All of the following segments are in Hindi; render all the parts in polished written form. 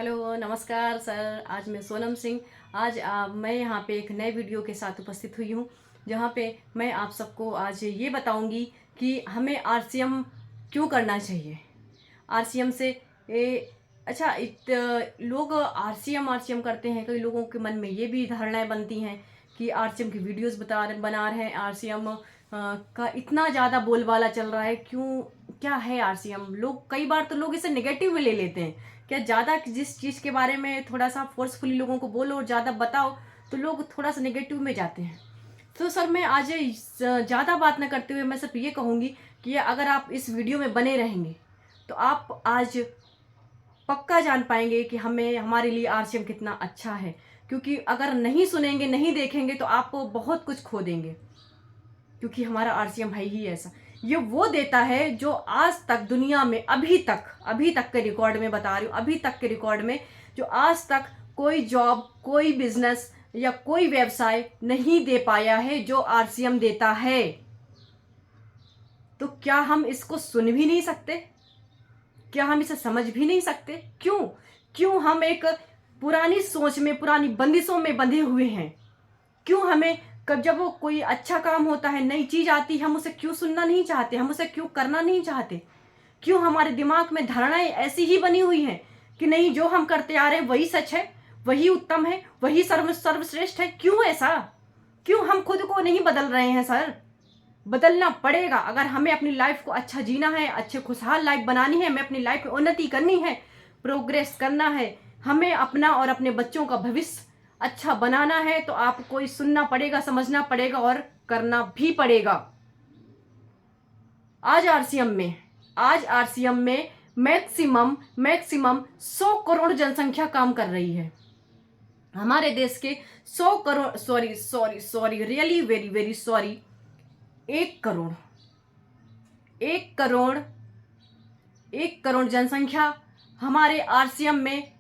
हेलो, नमस्कार सर। आज मैं सोनम सिंह। आज मैं यहाँ पे एक नए वीडियो के साथ उपस्थित हुई हूँ, जहाँ पे मैं आप सबको आज ये बताऊँगी कि हमें आरसीएम क्यों करना चाहिए। आरसीएम से अच्छा लोग आरसीएम आरसीएम करते हैं। कई लोगों के मन में ये भी धारणाएं बनती हैं कि आरसीएम की वीडियोस बना रहे हैं। आरसीएम का इतना ज़्यादा बोलबाला चल रहा है, क्यों, क्या है आरसीएम। लोग कई बार तो लोग इसे नेगेटिव में ले लेते हैं। क्या ज़्यादा जिस चीज़ के बारे में थोड़ा सा फोर्सफुली लोगों को बोलो और ज़्यादा बताओ तो लोग थोड़ा सा नेगेटिव में जाते हैं। तो सर, मैं आज ज़्यादा बात ना करते हुए मैं सिर्फ ये कहूँगी कि अगर आप इस वीडियो में बने रहेंगे तो आप आज पक्का जान पाएंगे कि हमें हमारे लिए आरसीएम कितना अच्छा है। क्योंकि अगर नहीं सुनेंगे, नहीं देखेंगे तो आप बहुत कुछ खो देंगे। क्योंकि हमारा आरसीएम भाई ही ऐसा, ये वो देता है जो आज तक दुनिया में अभी तक के रिकॉर्ड में बता रही हूँ, अभी तक के रिकॉर्ड में जो आज तक कोई जॉब, कोई बिजनेस या कोई व्यवसाय नहीं दे पाया है जो आरसीएम देता है। तो क्या हम इसको सुन भी नहीं सकते? क्या हम इसे समझ भी नहीं सकते? क्यों क्यों हम एक पुरानी सोच में, पुरानी बंदिशों में बंधे हुए हैं? क्यों हमें कब जब वो कोई अच्छा काम होता है, नई चीज आती है, हम उसे क्यों सुनना नहीं चाहते? हम उसे क्यों करना नहीं चाहते? क्यों हमारे दिमाग में धारणाएं ऐसी ही बनी हुई हैं कि नहीं, जो हम करते आ रहे हैं वही सच है, वही उत्तम है, वही सर्वश्रेष्ठ है? क्यों ऐसा? क्यों हम खुद को नहीं बदल रहे हैं सर? बदलना पड़ेगा। अगर हमें अपनी लाइफ को अच्छा जीना है, अच्छे खुशहाल लाइफ बनानी है, हमें अपनी लाइफ में उन्नति करनी है, प्रोग्रेस करना है, हमें अपना और अपने बच्चों का भविष्य अच्छा बनाना है, तो आपको ये सुनना पड़ेगा, समझना पड़ेगा और करना भी पड़ेगा। आज आरसीएम में मैक्सिमम 100 करोड़ जनसंख्या काम कर रही है। हमारे देश के 100 crore, sorry really very very sorry, 1 crore 1 crore जनसंख्या हमारे आरसीएम में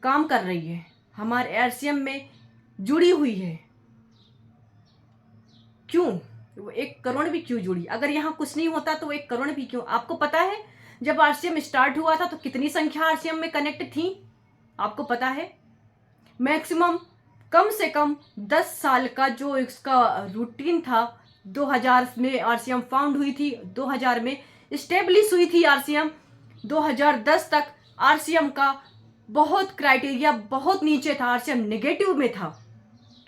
काम कर रही है, हमारे आरसीएम में जुड़ी हुई है। क्यों? वो 1 करोड़ भी क्यों जुड़ी? अगर यहाँ कुछ नहीं होता तो 1 करोड़ भी क्यों? आपको पता है जब आरसीएम स्टार्ट हुआ था तो कितनी संख्या आरसीएम में कनेक्ट थी? आपको पता है? मैक्सिमम कम से कम 10 साल का जो इसका रूटीन था, 2000 में आरसीएम फाउंड हुई थी, 2000 में स्टेब्लिश हुई थी आरसीएम। 2010 तक आरसीएम का बहुत क्राइटेरिया बहुत नीचे था, आरसीएम नेगेटिव में था।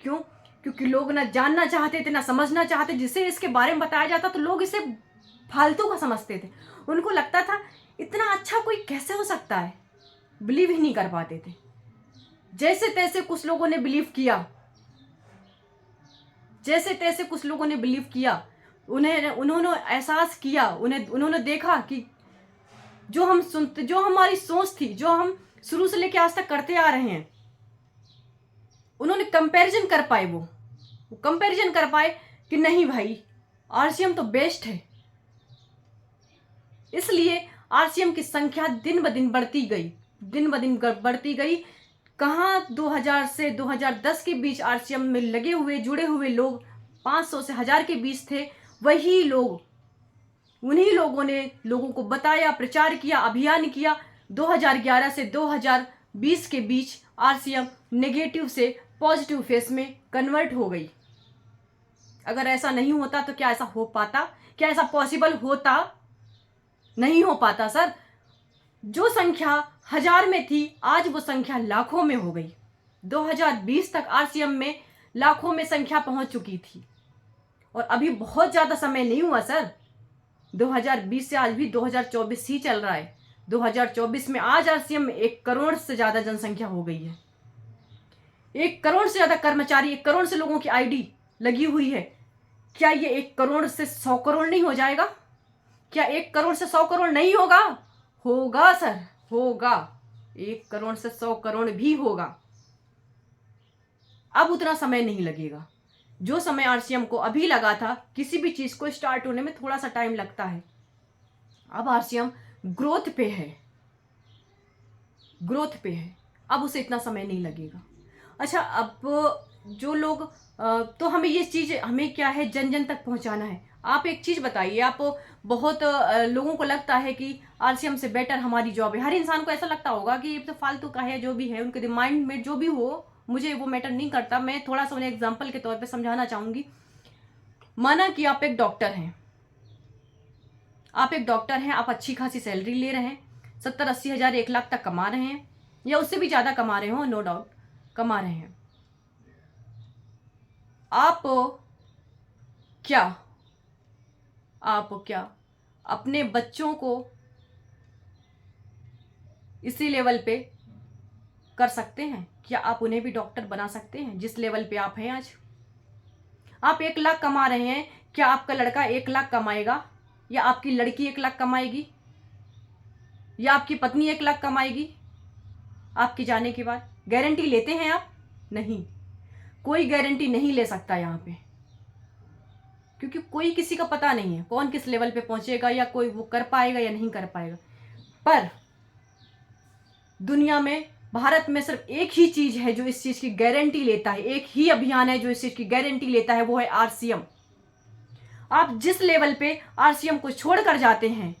क्यों? क्योंकि लोग ना जानना चाहते थे, ना समझना चाहते। जिसे इसके बारे में बताया जाता तो लोग इसे फालतू का समझते थे। उनको लगता था इतना अच्छा कोई कैसे हो सकता है, बिलीव ही नहीं कर पाते थे। जैसे तैसे कुछ लोगों ने बिलीव किया, उन्होंने एहसास किया, उन्होंने देखा कि जो हमारी सोच थी, जो हम शुरू से लेकर आज तक करते आ रहे हैं, उन्होंने कंपैरिजन कर पाए। वो कंपैरिजन कर पाए कि नहीं भाई, आरसीएम तो बेस्ट है। इसलिए आरसीएम की संख्या दिन ब दिन बढ़ती गई। कहाँ 2000 से 2010 के बीच आरसीएम में लगे हुए, जुड़े हुए लोग 500 से 1000 के बीच थे। वही लोग, उन्हीं लोगों ने लोगों को बताया, प्रचार किया, अभियान किया। 2011 से 2020 के बीच आरसीएम नेगेटिव से पॉजिटिव फेस में कन्वर्ट हो गई। अगर ऐसा नहीं होता तो क्या ऐसा हो पाता? क्या ऐसा पॉसिबल होता? नहीं हो पाता सर। जो संख्या 1000 में थी, आज वो संख्या लाखों में हो गई। 2020 तक आरसीएम में लाखों में संख्या पहुंच चुकी थी। और अभी बहुत ज्यादा समय नहीं हुआ सर। 2020 से आज भी 2024 ही चल रहा है। 2024 में आज आरसीएम में 1 करोड़ से ज्यादा जनसंख्या हो गई है। 1 करोड़ से ज्यादा कर्मचारी, 1 करोड़ से लोगों की आईडी लगी हुई है। क्या ये 1 करोड़ से 100 करोड़ नहीं हो जाएगा? क्या 1 करोड़ से 100 करोड़ नहीं होगा? होगा सर, होगा। 1 करोड़ से 100 करोड़ भी होगा। अब उतना समय नहीं लगेगा जो समय आरसीएम को अभी लगा था। किसी भी चीज को स्टार्ट होने में थोड़ा सा टाइम लगता है। अब आरसीएम ग्रोथ पे है, अब उसे इतना समय नहीं लगेगा। अच्छा, अब जो लोग तो हमें ये चीज, हमें क्या है, जन जन तक पहुंचाना है। आप एक चीज़ बताइए, आप बहुत लोगों को लगता है कि आरसीएम से बेटर हमारी जॉब है। हर इंसान को ऐसा लगता होगा कि ये तो फालतू का है, जो भी है उनके माइंड में जो भी हो, मुझे वो मैटर नहीं करता। मैं थोड़ा सा उन्हें एग्जाम्पल के तौर पे समझाना चाहूँगी। माना कि आप एक डॉक्टर हैं, आप अच्छी खासी सैलरी ले रहे हैं, 70-80 हज़ार 1 लाख तक कमा रहे हैं, या उससे भी ज़्यादा कमा रहे हो, नो डाउट कमा रहे हैं। आप क्या आप क्या अपने बच्चों को इसी लेवल पे कर सकते हैं? क्या आप उन्हें भी डॉक्टर बना सकते हैं जिस लेवल पे आप हैं आज? आप 1 लाख कमा रहे हैं, क्या आपका लड़का 1 लाख कमाएगा, या आपकी लड़की 1 लाख कमाएगी, या आपकी पत्नी 1 लाख कमाएगी आपके जाने के बाद? गारंटी लेते हैं आप? नहीं, कोई गारंटी नहीं ले सकता यहाँ पे, क्योंकि कोई किसी का पता नहीं है कौन किस लेवल पे पहुंचेगा, या कोई वो कर पाएगा या नहीं कर पाएगा। पर दुनिया में, भारत में सिर्फ एक ही चीज है जो इस चीज की गारंटी लेता है, एक ही अभियान है जो इस चीज की गारंटी लेता है, वो है आरसीएम। आप जिस लेवल पे आरसीएम को छोड़कर जाते हैं,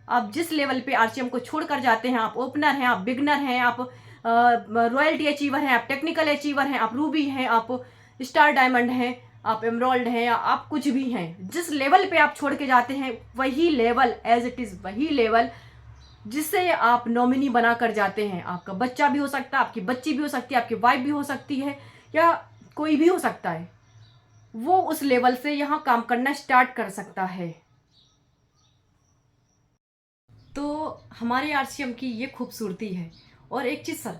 आप जिस लेवल पे आरसीएम को छोड़कर जाते हैं, आप ओपनर हैं, आप बिगनर हैं, आप रॉयल्टी अचीवर हैं, आप टेक्निकल अचीवर हैं, आप रूबी हैं, आप स्टार डायमंड हैं, आप एमरॉल्ड हैं, या आप कुछ भी हैं, जिस लेवल पे आप छोड़ के जाते हैं वही लेवल एज इट इज, वही लेवल जिससे आप नॉमिनी बना कर जाते हैं। आपका बच्चा भी हो सकता है, आपकी बच्ची भी हो सकती है, आपकी वाइफ भी हो सकती है, या कोई भी हो सकता है, वो उस लेवल से यहाँ काम करना स्टार्ट कर सकता है। तो हमारे आरसीएम की ये खूबसूरती है। और एक चीज़ सर,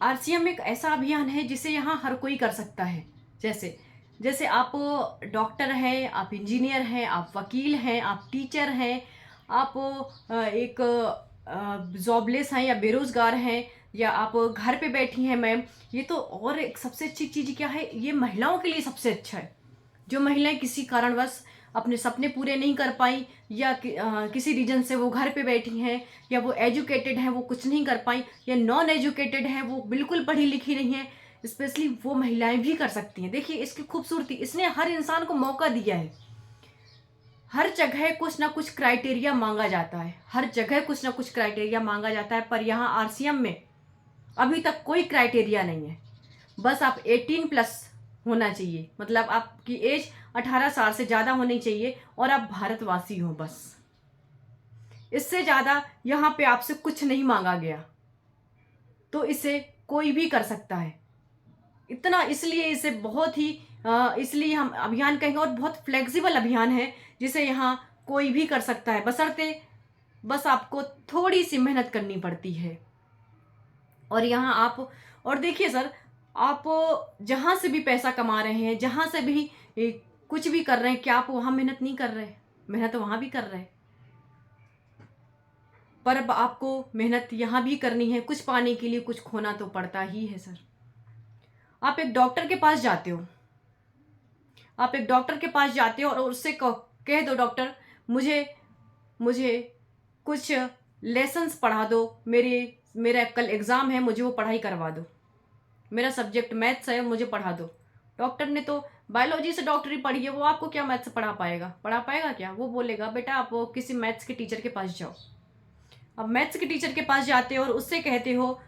आरसीएम एक ऐसा अभियान है जिसे यहाँ हर कोई कर सकता है। जैसे जैसे आप डॉक्टर हैं, आप इंजीनियर हैं, आप वकील हैं, आप टीचर हैं, आप एक जॉबलेस हैं या बेरोज़गार हैं, या आप घर पे बैठी हैं मैम। ये तो, और एक सबसे अच्छी चीज़ क्या है, ये महिलाओं के लिए सबसे अच्छा है। जो महिलाएं किसी कारणवश अपने सपने पूरे नहीं कर पाई, या किसी रीजन से वो घर पे बैठी हैं, या वो एजुकेटेड हैं वो कुछ नहीं कर पाई, या नॉन एजुकेटेड हैं वो बिल्कुल पढ़ी लिखी नहीं है, स्पेशली वो महिलाएं भी कर सकती हैं। देखिए इसकी खूबसूरती, इसने हर इंसान को मौका दिया है। हर जगह कुछ ना कुछ क्राइटेरिया मांगा जाता है, हर जगह कुछ ना कुछ क्राइटेरिया मांगा जाता है, पर यहाँ आरसीएम में अभी तक कोई क्राइटेरिया नहीं है। बस आप 18+ होना चाहिए, मतलब आपकी एज 18 साल से ज़्यादा होनी चाहिए, और आप भारतवासी हो, बस। इससे ज़्यादा यहाँ पे आपसे कुछ नहीं मांगा गया, तो इसे कोई भी कर सकता है। इतना इसलिए इसे बहुत ही इसलिए हम अभियान कहेंगे, और बहुत फ्लेक्सिबल अभियान है जिसे यहाँ कोई भी कर सकता है, बशर्ते बस आपको थोड़ी सी मेहनत करनी पड़ती है। और यहाँ आप, और देखिए सर, आप जहाँ से भी पैसा कमा रहे हैं, जहाँ से भी कुछ भी कर रहे हैं, क्या आप वहाँ मेहनत नहीं कर रहे? मेहनत वहाँ भी कर रहे हैं, पर अब आपको मेहनत यहाँ भी करनी है। कुछ पाने के लिए कुछ खोना तो पड़ता ही है सर। आप एक डॉक्टर के पास जाते हो, आप एक डॉक्टर के पास जाते हो और उससे कह दो, डॉक्टर मुझे मुझे कुछ लेसन्स पढ़ा दो, मेरा कल एग्ज़ाम है, मुझे वो पढ़ाई करवा दो, मेरा सब्जेक्ट मैथ्स है, मुझे पढ़ा दो। डॉक्टर ने तो बायोलॉजी से डॉक्टरी पढ़ी है, वो आपको क्या मैथ्स पढ़ा पाएगा क्या? वो बोलेगा बेटा आप वो किसी मैथ्स के टीचर के पास जाओ। अब मैथ्स के टीचर के पास जाते हो और उससे कहते हो,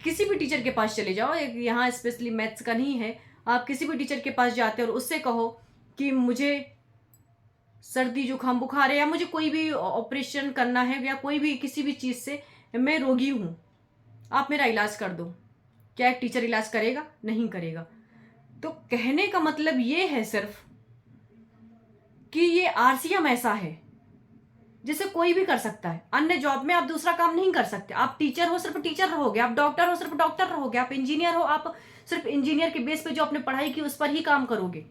किसी भी टीचर के पास चले जाओ, यहाँ स्पेशली मैथ्स का नहीं है, आप किसी भी टीचर के पास जाते हो और उससे कहो कि मुझे सर्दी जुकाम बुखार है, या मुझे कोई भी ऑपरेशन करना है, या कोई भी किसी भी चीज़ से मैं रोगी हूँ, आप मेरा इलाज कर दो। क्या एक टीचर इलाज करेगा? नहीं करेगा। तो कहने का मतलब ये है सिर्फ कि ये आरसीएम ऐसा है जिसे कोई भी कर सकता है। अन्य जॉब में आप दूसरा काम नहीं कर सकते। आप टीचर हो, सिर्फ टीचर रहोगे, आप डॉक्टर हो, सिर्फ डॉक्टर रहोगे, आप इंजीनियर हो, आप सिर्फ इंजीनियर के बेस पे जो आपने पढ़ाई की उस पर ही काम करोगे।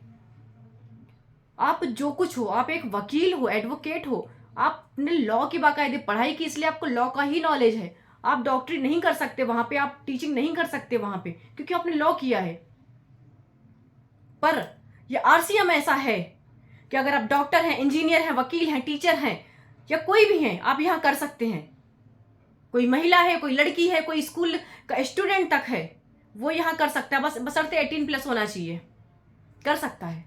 आप जो कुछ हो, आप एक वकील हो, एडवोकेट हो, आपने लॉ की बाकायदे पढ़ाई की, इसलिए आपको लॉ का ही नॉलेज है। आप डॉक्टरी नहीं कर सकते वहां पे, आप टीचिंग नहीं कर सकते वहां पे, क्योंकि आपने लॉ किया है। पर ये आरसीएम ऐसा है कि अगर आप डॉक्टर हैं, इंजीनियर हैं, वकील हैं, टीचर हैं, या कोई भी हैं, आप यहां कर सकते हैं। कोई महिला है, कोई लड़की है, कोई स्कूल का स्टूडेंट तक है, वो यहां कर सकता है, बस बशर्ते 18+ होना चाहिए, कर सकता है।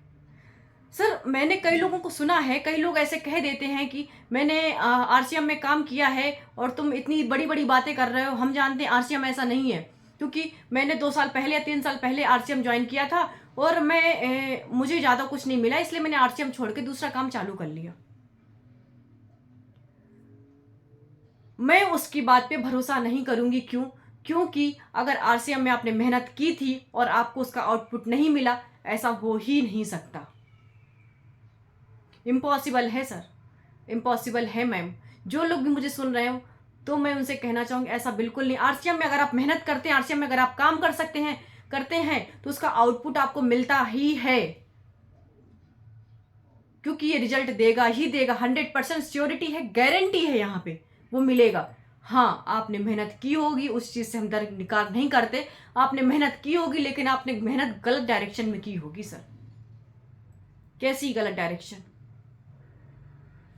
सर मैंने कई लोगों को सुना है, कई लोग ऐसे कह देते हैं कि मैंने आरसीएम में काम किया है और तुम इतनी बड़ी बड़ी बातें कर रहे हो। हम जानते हैं आरसीएम ऐसा नहीं है, क्योंकि मैंने 2 साल पहले या 3 साल पहले आरसीएम ज्वाइन किया था और मुझे ज़्यादा कुछ नहीं मिला, इसलिए मैंने आरसीएम छोड़ के दूसरा काम चालू कर लिया। मैं उसकी बात पे भरोसा नहीं करूंगी। क्यों? क्योंकि अगर आरसीएम में आपने मेहनत की थी और आपको उसका आउटपुट नहीं मिला, ऐसा हो ही नहीं सकता। इम्पॉसिबल है सर, इम्पॉसिबल है मैम। जो लोग भी मुझे सुन रहे हो तो मैं उनसे कहना चाहूँगी ऐसा बिल्कुल नहीं। आरसीएम में अगर आप मेहनत करते हैं, आरसीएम में अगर आप काम कर सकते हैं, करते हैं, तो उसका आउटपुट आपको मिलता ही है, क्योंकि ये रिजल्ट देगा ही देगा। 100% श्योरिटी है, गारंटी है, यहाँ पे वो मिलेगा। हाँ, आपने मेहनत की होगी, उस चीज़ से हम दरकिनार नहीं करते। आपने मेहनत की होगी, लेकिन आपने मेहनत गलत डायरेक्शन में की होगी सर। कैसी गलत डायरेक्शन?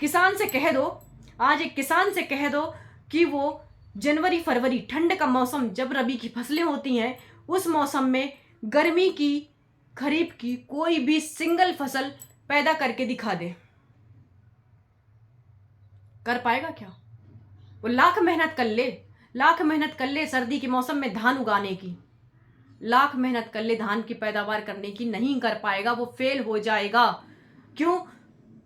किसान से कह दो, आज एक किसान से कह दो कि वो जनवरी फरवरी ठंड का मौसम, जब रबी की फसलें होती हैं, उस मौसम में गर्मी की, खरीफ की कोई भी सिंगल फसल पैदा करके दिखा दे, कर पाएगा क्या? वो लाख मेहनत कर ले, लाख मेहनत कर ले सर्दी के मौसम में धान उगाने की, लाख मेहनत कर ले धान की पैदावार करने की, नहीं कर पाएगा, वो फेल हो जाएगा। क्यों?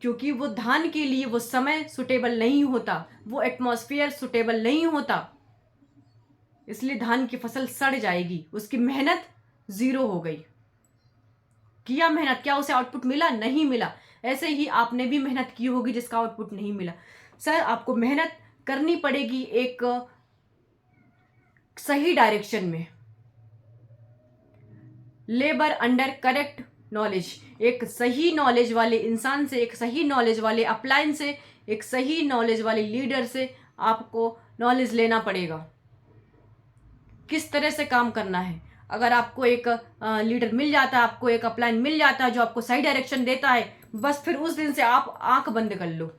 क्योंकि वो धान के लिए वो समय सुटेबल नहीं होता, वो एटमॉस्फेयर सुटेबल नहीं होता, इसलिए धान की फसल सड़ जाएगी, उसकी मेहनत जीरो हो गई। किया मेहनत, क्या उसे आउटपुट मिला? नहीं मिला। ऐसे ही आपने भी मेहनत की होगी जिसका आउटपुट नहीं मिला। सर आपको मेहनत करनी पड़ेगी एक सही डायरेक्शन में, लेबर अंडर करेक्ट नॉलेज। एक सही नॉलेज वाले इंसान से, एक सही नॉलेज वाले अपलाइन से, एक सही नॉलेज वाले लीडर से आपको नॉलेज लेना पड़ेगा, किस तरह से काम करना है। अगर आपको एक लीडर मिल जाता है, आपको एक अपलाइन मिल जाता है जो आपको सही डायरेक्शन देता है, बस फिर उस दिन से आप आंख बंद कर लो,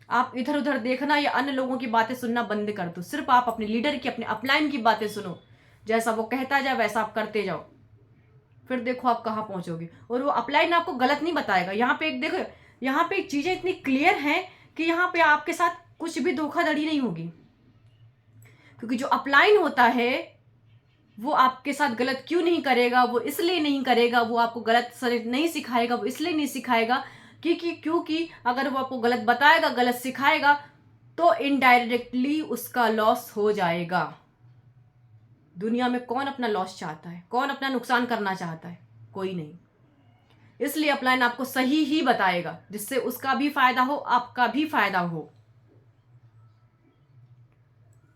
आप इधर उधर देखना या अन्य लोगों की बातें सुनना बंद कर दो। सिर्फ आप अपने लीडर की, अपने अपलाइन की बातें सुनो, जैसा वो कहता जाए वैसा आप करते जाओ, फिर देखो आप कहाँ पहुंचोगे। और वो अपलाइन आपको गलत नहीं बताएगा। यहाँ पे एक देखो, यहाँ पे चीजें इतनी क्लियर हैं कि यहाँ पे आपके साथ कुछ भी धोखाधड़ी नहीं होगी, क्योंकि जो अपलाइन होता है वो आपके साथ गलत क्यों नहीं करेगा? वो इसलिए नहीं करेगा, वो आपको गलत नहीं सिखाएगा, वो इसलिए नहीं सिखाएगा क्योंकि अगर वो आपको गलत बताएगा, गलत सिखाएगा, तो इनडायरेक्टली उसका लॉस हो जाएगा। दुनिया में कौन अपना लॉस चाहता है? कौन अपना नुकसान करना चाहता है? कोई नहीं। इसलिए अपलाइन आपको सही ही बताएगा, जिससे उसका भी फायदा हो, आपका भी फायदा हो।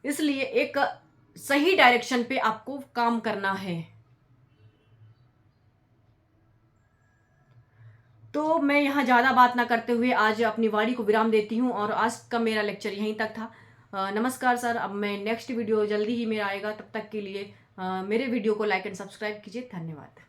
इसलिए एक सही डायरेक्शन पे आपको काम करना है। तो मैं यहाँ ज़्यादा बात ना करते हुए आज अपनी वाणी को विराम देती हूँ और आज का मेरा लेक्चर यहीं तक था। नमस्कार सर। अब मैं नेक्स्ट वीडियो जल्दी ही मेरा आएगा, तब तक के लिए मेरे वीडियो को लाइक एंड सब्सक्राइब कीजिए। धन्यवाद।